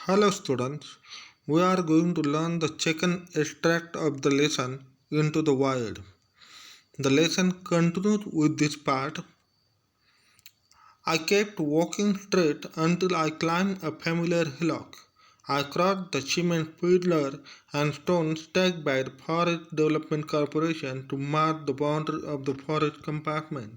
Hello students, we are going to learn the second extract of the lesson Into the Wild. The lesson continues with this part. I kept walking straight until I climbed a familiar hillock. I crossed the cement pillar and stone stacked by the Forest Development Corporation to mark the boundary of the forest compartment.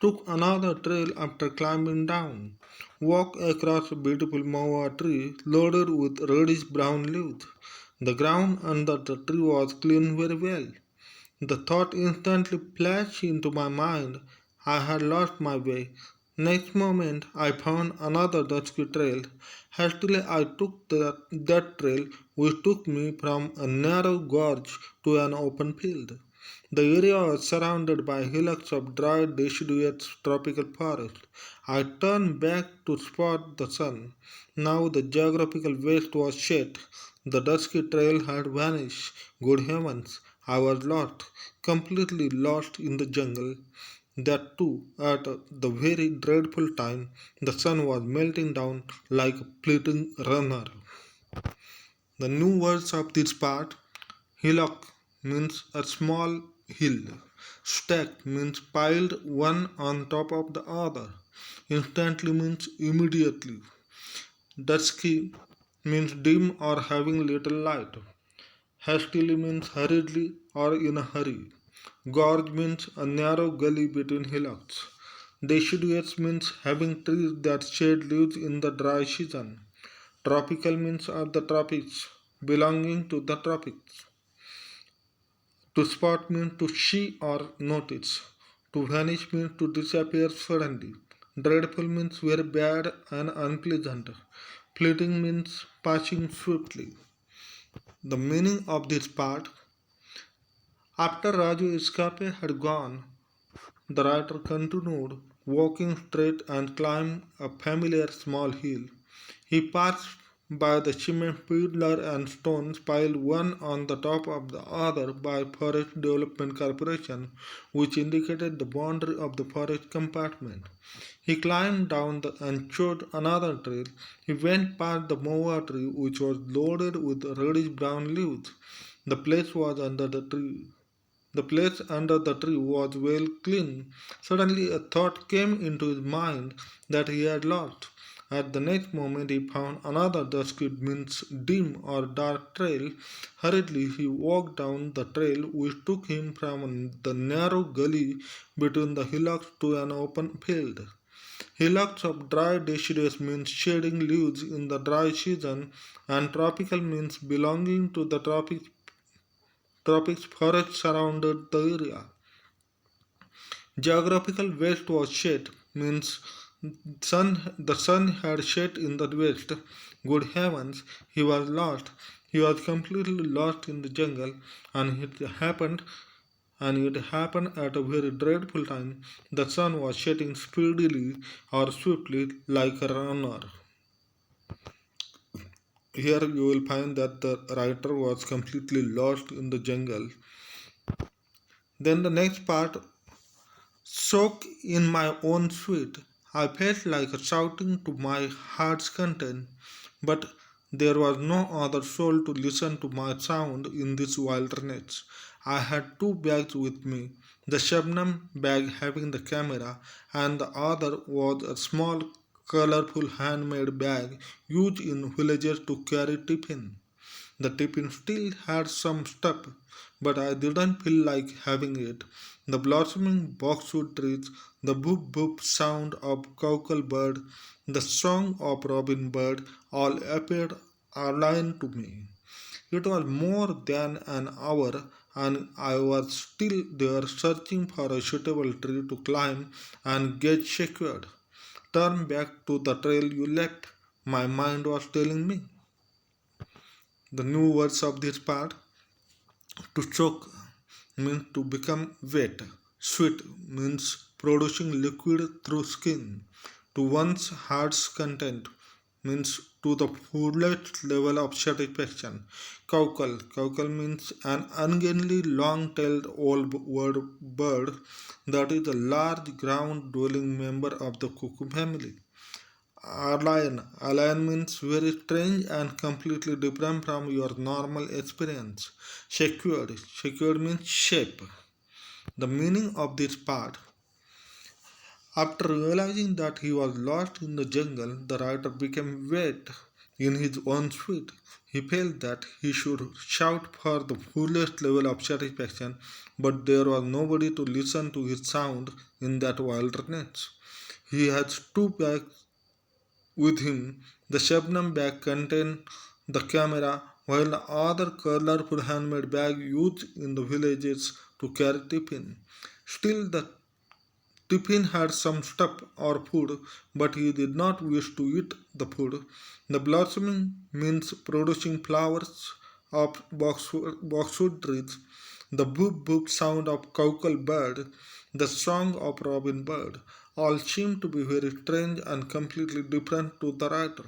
Took another trail after climbing down. Walked across a beautiful mawa tree loaded with reddish brown leaves. The ground under the tree was clean very well. The thought instantly flashed into my mind. I had lost my way. Next moment, I found another dusky trail. Hastily, I took that trail, which took me from a narrow gorge to an open field. The area was surrounded by hillocks of dry, deciduous tropical forest. I turned back to spot the sun. Now the geographical waste was set. The dusky trail had vanished. Good heavens, I was lost, completely lost in the jungle. That too, at the very dreadful time, the sun was melting down like a fleeting runner. The new words of this part: hillock means a small hill. Stacked means piled one on top of the other. Instantly means immediately. Dusky means dim or having little light. Hastily means hurriedly or in a hurry. Gorge means a narrow gully between hillocks. Deciduous means having trees that shed leaves in the dry season. Tropical means of the tropics, belonging to the tropics. To spot means to see or notice. To vanish means to disappear suddenly. Dreadful means very bad and unpleasant. Fleeting means passing swiftly. The meaning of this part: after Raju Iskape had gone, the writer continued walking straight and climbed a familiar small hill. He passed by the cement pillar and stones piled one on the top of the other by Forest Development Corporation, which indicated the boundary of the forest compartment. He climbed down and chose another trail. He went past the moa tree, which was loaded with reddish brown leaves. The place was under the tree. The place under the tree was well clean. Suddenly a thought came into his mind that he had lost. At the next moment he found another dusky means dim or dark trail. Hurriedly he walked down the trail which took him from the narrow gully between the hillocks to an open field. Hillocks of dry deciduous means shedding leaves in the dry season, and tropical means belonging to the tropics forest surrounded the area. Geographical west was set means the sun had set in the west. Good heavens, he was lost. He was completely lost in the jungle, and it happened at a very dreadful time. The sun was setting speedily or swiftly like a runner. Here you will find that the writer was completely lost in the jungle. Then the next part: soaked in my own sweat, I felt like shouting to my heart's content, but there was no other soul to listen to my sound in this wilderness. I had two bags with me, the Shabnam bag having the camera, and the other was a small, colorful handmade bag used in villages to carry tiffin. The tiffin still had some stuff, but I didn't feel like having it. The blossoming boxwood trees, the boop boop sound of cockle bird, the song of robin bird all appeared aligned to me. It was more than an hour, and I was still there searching for a suitable tree to climb and get secured. Turn back to the trail you left, my mind was telling me. The new words of this part: to choke means to become wet. Sweat means producing liquid through skin. To one's heart's content means to the fullest level of satisfaction. Cockle. Cockle means an ungainly long-tailed old bird that is a large ground-dwelling member of the cuckoo family. Alien. Alien means very strange and completely different from your normal experience. Secured. Secured means shape. The meaning of this part. After realizing that he was lost in the jungle, the writer became wet in his own sweat. He felt that he should shout for the fullest level of satisfaction, but there was nobody to listen to his sound in that wilderness. He had two bags with him. The Shabnam bag contained the camera, while the other colorful handmade bag used in the villages to carry tiffin. Still, the tiffin had some stuff or food, but he did not wish to eat the food. The blossoming means producing flowers of boxwood trees, the boop boop sound of cockle bird, the song of robin bird, all seemed to be very strange and completely different to the writer.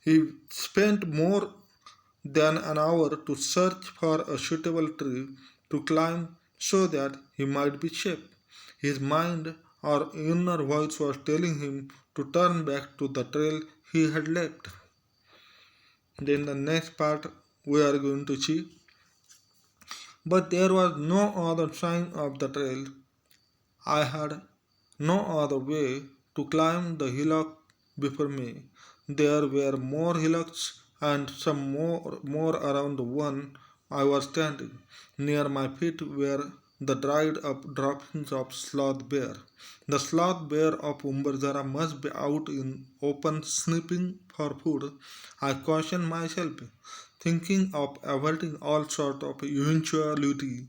He spent more than an hour to search for a suitable tree to climb so that he might be safe. His mind or inner voice was telling him to turn back to the trail he had left. Then the next part we are going to see. But there was no other sign of the trail. I had no other way to climb the hillock before me. There were more hillocks and some more around the one I was standing. Near my feet were the dried up droppings of sloth bear. The sloth bear of Umbarzara must be out in open sniffing for food. I cautioned myself, thinking of avoiding all sort of eventuality.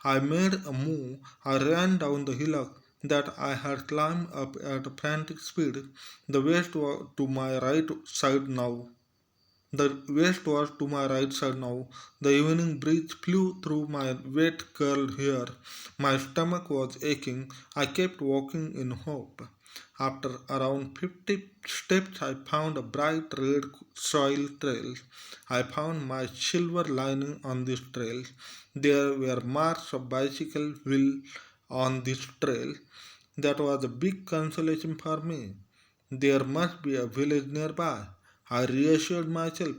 I made a move. I ran down the hillock that I had climbed up at a frantic speed. The west was to my right side now. The west was to my right side now. The evening breeze flew through my wet curled hair. My stomach was aching. I kept walking in hope. After around 50 steps, I found a bright red soil trail. I found my silver lining on this trail. There were marks of bicycle wheel on this trail. That was a big consolation for me. There must be a village nearby. I reassured myself.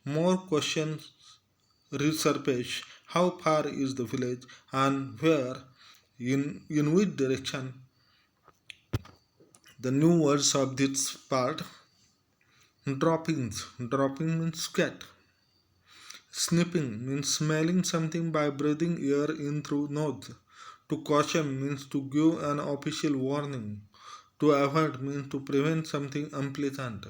More questions resurfaced. How far is the village and where? In which direction? The new words of this part. Droppings. Dropping means cat. Sniffing means smelling something by breathing air in through nose. To caution means to give an official warning. To avoid means to prevent something unpleasant.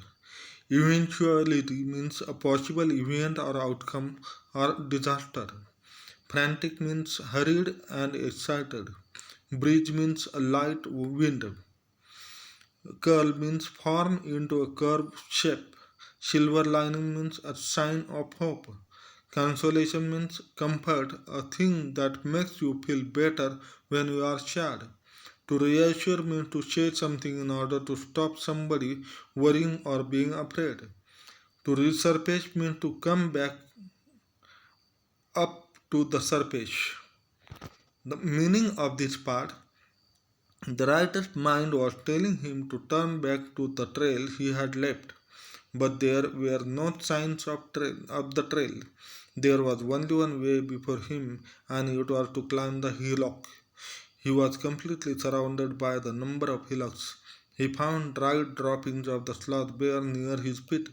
Eventuality means a possible event or outcome or disaster. Frantic means hurried and excited. Breeze means a light wind. Curl means form into a curved shape. Silver lining means a sign of hope. Consolation means comfort, a thing that makes you feel better when you are sad. To reassure means to say something in order to stop somebody worrying or being afraid. To resurface means to come back up to the surface. The meaning of this part, the writer's mind was telling him to turn back to the trail he had left, but there were no signs of the trail. There was only one way before him, and it was to climb the hillock. He was completely surrounded by the number of hillocks. He found dried droppings of the sloth bear near his feet.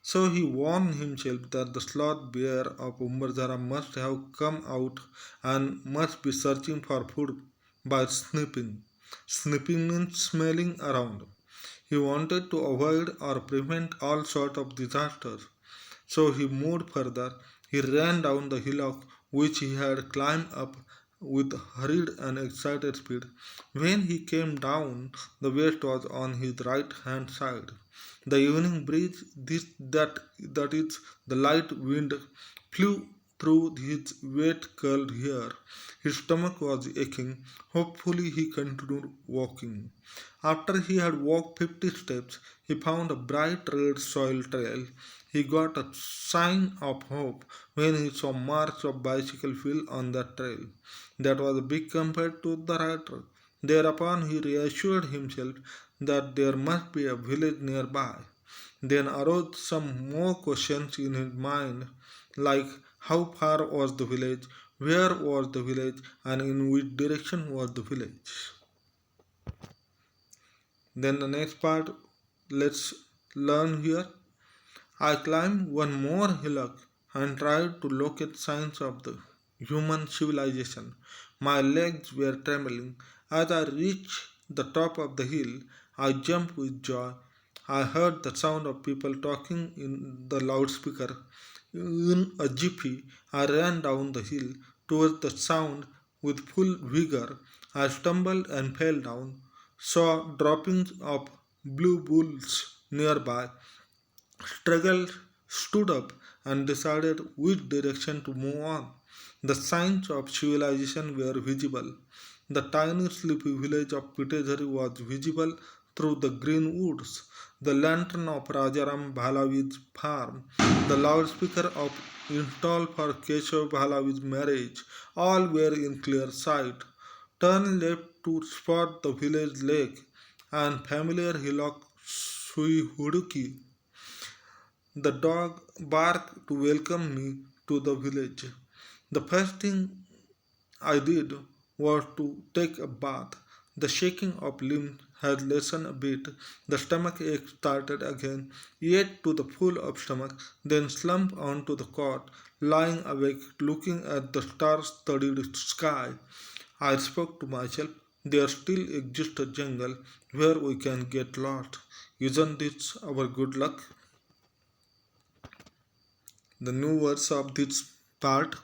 So he warned himself that the sloth bear of Umbarzara must have come out and must be searching for food by sniffing. Sniffing means smelling around. He wanted to avoid or prevent all sorts of disasters. So he moved further. He ran down the hillock which he had climbed up with hurried and excited speed. When he came down, the west was on his right hand side. The evening breeze, that is, the light wind, flew through his wet curled hair. His stomach was aching. Hopefully, he continued walking. After he had walked 50 steps, he found a bright red soil trail. He got a sign of hope when he saw marks of bicycle wheel on that trail. That was a big comfort to the writer. Thereupon he reassured himself that there must be a village nearby. Then arose some more questions in his mind, like how far was the village, where was the village, and in which direction was the village. Then the next part, let's learn here. I climbed one more hillock and tried to locate signs of the human civilization. My legs were trembling. As I reached the top of the hill, I jumped with joy. I heard the sound of people talking in the loudspeaker. In a jiffy, I ran down the hill towards the sound with full vigor. I stumbled and fell down, saw droppings of blue bulls nearby, struggled, stood up, and decided which direction to move on. The signs of civilization were visible. The tiny sleepy village of Pitejari was visible through the green woods. The lantern of Rajaram Bhalavi's farm, the loudspeaker of installed for Keshav Bhalavi's marriage, all were in clear sight. Turn left to spot the village lake and familiar hillock Sui Huduki. The dog barked to welcome me to the village. The first thing I did was to take a bath. The shaking of limbs had lessened a bit. The stomach ache started again. Ate to the full of stomach, then slumped onto the cot, lying awake, looking at the star-studded sky. I spoke to myself. There still exists a jungle where we can get lost. Isn't this our good luck? The new words of this part,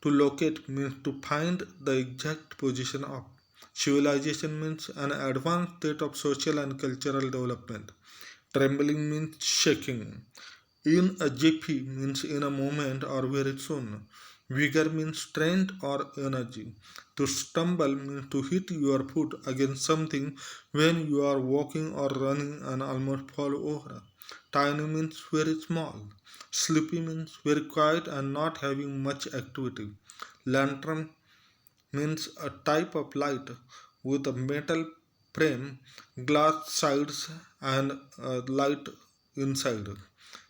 to locate means to find the exact position of. Civilization means an advanced state of social and cultural development. Trembling means shaking. In a jiffy means in a moment or very soon. Vigor means strength or energy. To stumble means to hit your foot against something when you are walking or running and almost fall over. Tiny means very small. Sleepy means very quiet and not having much activity. Lantern means a type of light with a metal frame, glass sides, and a light inside.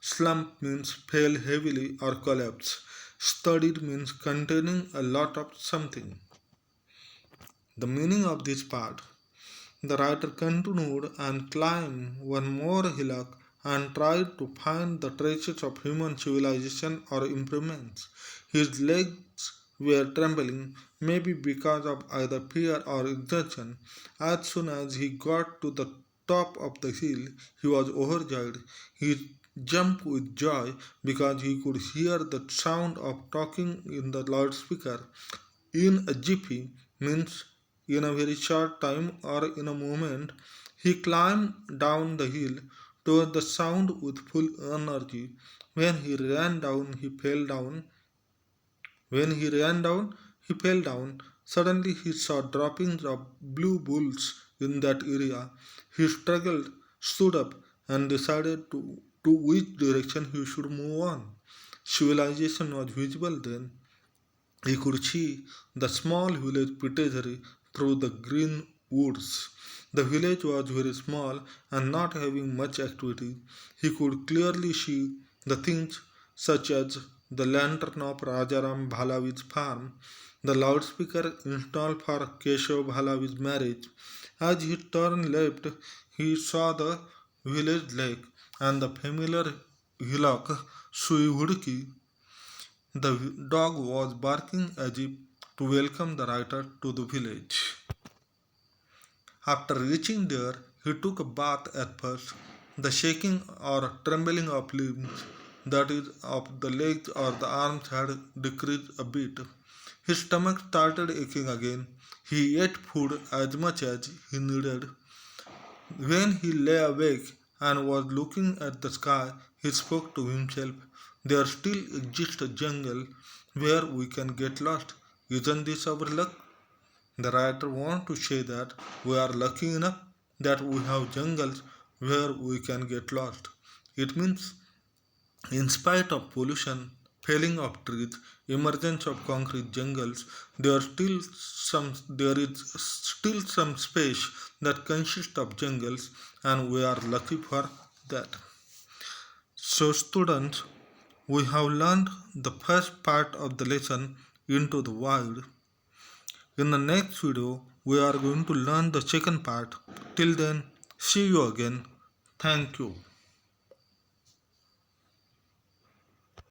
Slump means fail heavily or collapse. Studied means containing a lot of something. The meaning of this part, the writer continued and climbed one more hillock and tried to find the traces of human civilization or improvements. His legs were trembling, maybe because of either fear or exhaustion. As soon as he got to the top of the hill, he was overjoyed. He jumped with joy because he could hear the sound of talking in the loudspeaker. In a jiffy means in a very short time or in a moment. He climbed down the hill toward the sound with full energy. When he ran down, he fell down. When he ran down, he fell down. Suddenly he saw droppings of blue bulls in that area. He struggled, stood up, and decided to which direction he should move on. Civilization was visible then. He could see the small village Pitejari through the green woods. The village was very small and not having much activity. He could clearly see the things such as the lantern of Rajaram Bhalavi's farm, the loudspeaker installed for Keshav Bhalavi's marriage. As he turned left, he saw the village lake and the familiar hillock Suivudki. The dog was barking as if to welcome the writer to the village. After reaching there, he took a bath at first. The shaking or trembling of limbs, that is, of the legs or the arms, had decreased a bit. His stomach started aching again. He ate food as much as he needed. When he lay awake and was looking at the sky, he spoke to himself. There still exists a jungle where we can get lost. Isn't this our luck? The writer wants to say that we are lucky enough that we have jungles where we can get lost. It means, in spite of pollution, felling of trees, emergence of concrete jungles, there is still some space that consists of jungles, and we are lucky for that. So, students, we have learned the first part of the lesson into the wild. In the next video, we are going to learn the second part. Till then, see you again. Thank you.